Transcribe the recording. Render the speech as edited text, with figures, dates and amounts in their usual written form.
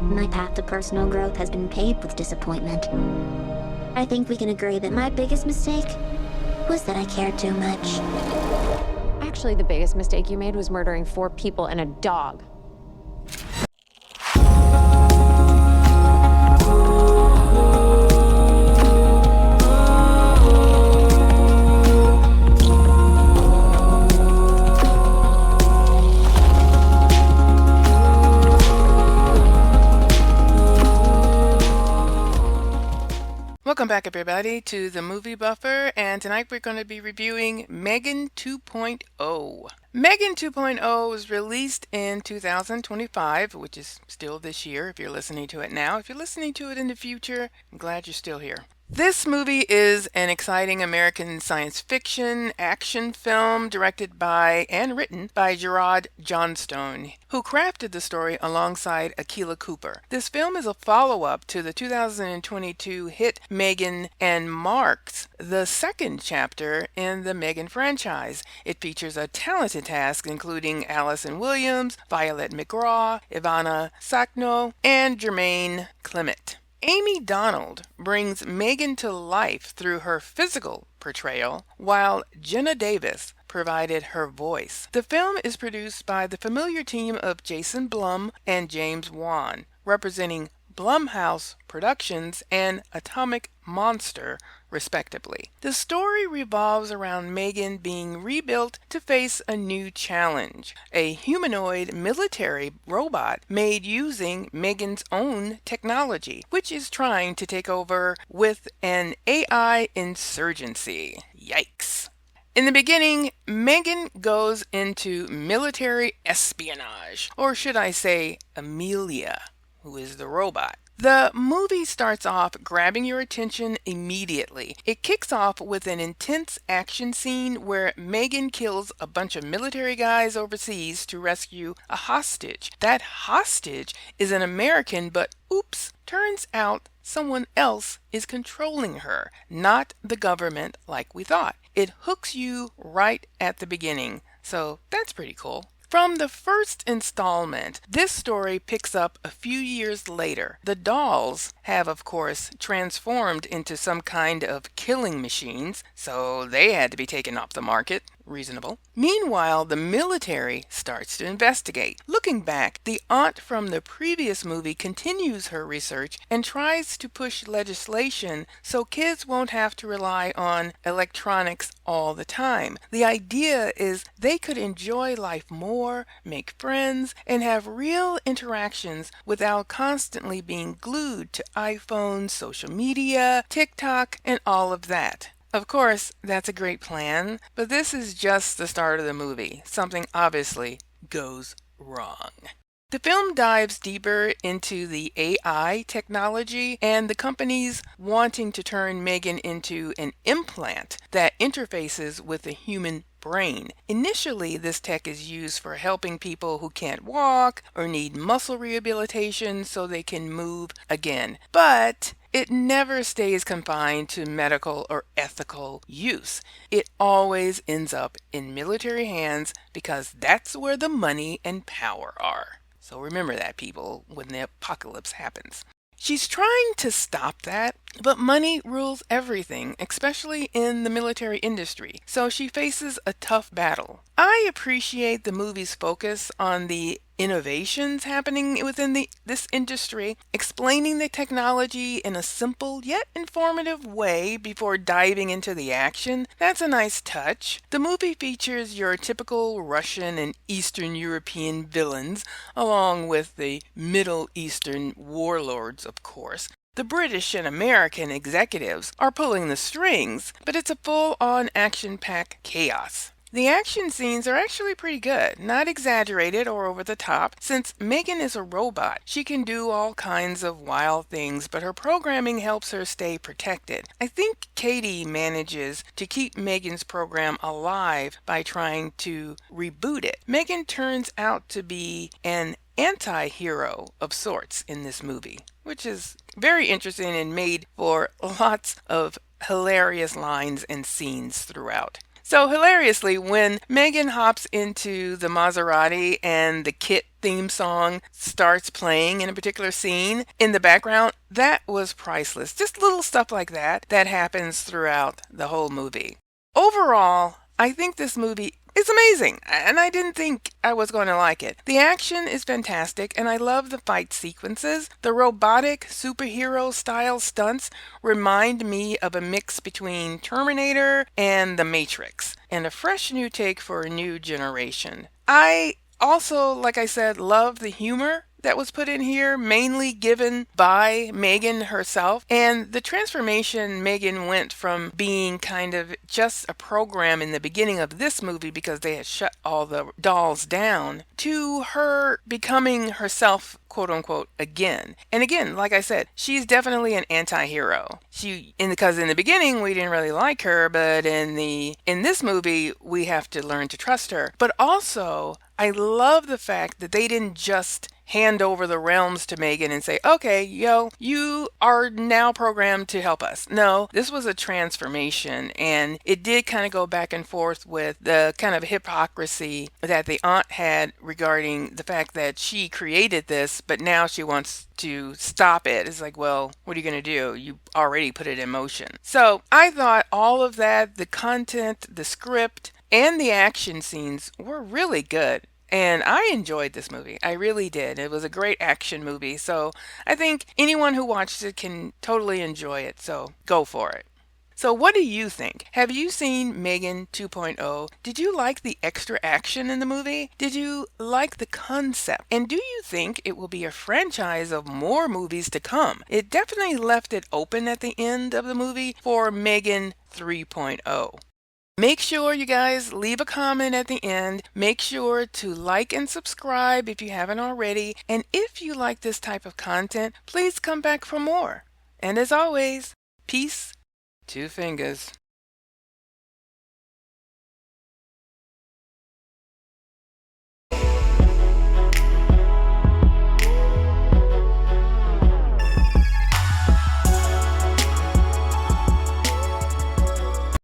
My path to personal growth has been paved with disappointment. I think we can agree that my biggest mistake was that I cared too much. Actually, the biggest mistake you made was murdering 4 people and a dog. Welcome back, everybody, to the Movie Buffer, and tonight we're going to be reviewing Megan 2.0. Megan 2.0 was released in 2025, which is still this year if you're listening to it now. If you're listening to it in the future, I'm glad you're still here. This movie is an exciting American science fiction action film directed by and written by Gerard Johnstone, who crafted the story alongside Akela Cooper. This film is a follow-up to the 2022 hit Megan and marks the second chapter in the Megan franchise. It features a talented cast including Allison Williams, Violet McGraw, Ivanna Sakhno, and Jemaine Clement. Amie Donald brings Megan to life through her physical portrayal, while Jenna Davis provided her voice. The film is produced by the familiar team of Jason Blum and James Wan, representing Blumhouse Productions and Atomic Monster, respectively. The story revolves around Megan being rebuilt to face a new challenge, a humanoid military robot made using Megan's own technology, which is trying to take over with an AI insurgency. Yikes. In the beginning, Megan goes into military espionage, or should I say Amelia, who is the robot. The movie starts off grabbing your attention immediately. It kicks off with an intense action scene where Megan kills a bunch of military guys overseas to rescue a hostage. That hostage is an American, but oops, turns out someone else is controlling her, not the government like we thought. It hooks you right at the beginning, so that's pretty cool. From the first installment, this story picks up a few years later. The dolls have, of course, transformed into some kind of killing machines, so they had to be taken off the market. Reasonable. Meanwhile, the military starts to investigate. Looking back, the aunt from the previous movie continues her research and tries to push legislation so kids won't have to rely on electronics all the time. The idea is they could enjoy life more, make friends, and have real interactions without constantly being glued to iPhones, social media, TikTok, and all of that. Of course, that's a great plan, but this is just the start of the movie. Something obviously goes wrong. The film dives deeper into the AI technology and the companies wanting to turn Megan into an implant that interfaces with the human brain. Initially, this tech is used for helping people who can't walk or need muscle rehabilitation so they can move again. But it never stays confined to medical or ethical use. It always ends up in military hands because that's where the money and power are. So remember that, people, when the apocalypse happens. She's trying to stop that, but money rules everything, especially in the military industry, so she faces a tough battle. I appreciate the movie's focus on the innovations happening within this industry, explaining the technology in a simple yet informative way before diving into the action. That's a nice touch. The movie features your typical Russian and Eastern European villains, along with the Middle Eastern warlords, of course. The British and American executives are pulling the strings, but it's a full-on action-packed chaos. The action scenes are actually pretty good, not exaggerated or over the top. Since Megan is a robot, she can do all kinds of wild things, but her programming helps her stay protected. I think Katie manages to keep Megan's program alive by trying to reboot it. Megan turns out to be an anti-hero of sorts in this movie, which is very interesting and made for lots of hilarious lines and scenes throughout. So hilariously, when Megan hops into the Maserati and the kit theme song starts playing in a particular scene in the background, that was priceless. Just little stuff like that that happens throughout the whole movie. Overall, I think this movie is amazing, and I didn't think I was going to like it. The action is fantastic, and I love the fight sequences. The robotic superhero style stunts remind me of a mix between Terminator and The Matrix, and a fresh new take for a new generation. I also, like I said, love the humor that was put in here, mainly given by Megan herself. And the transformation Megan went from being kind of just a program in the beginning of this movie because they had shut all the dolls down, to her becoming herself, quote unquote, again. And again, like I said, she's definitely an anti-hero. Because in the beginning we didn't really like her, but in this movie we have to learn to trust her. But also, I love the fact that they didn't just hand over the realms to Megan and say, okay, you are now programmed to help us. No, this was a transformation, and it did kind of go back and forth with the kind of hypocrisy that the aunt had regarding the fact that she created this, but now she wants to stop it. It's like, well, what are you going to do? You already put it in motion. So I thought all of that, the content, the script, and the action scenes were really good. And I enjoyed this movie. I really did. It was a great action movie. So I think anyone who watches it can totally enjoy it. So go for it. So what do you think? Have you seen Megan 2.0? Did you like the extra action in the movie? Did you like the concept? And do you think it will be a franchise of more movies to come? It definitely left it open at the end of the movie for Megan 3.0. Make sure you guys leave a comment at the end. Make sure to like and subscribe if you haven't already. And if you like this type of content, please come back for more. And as always, peace, two fingers.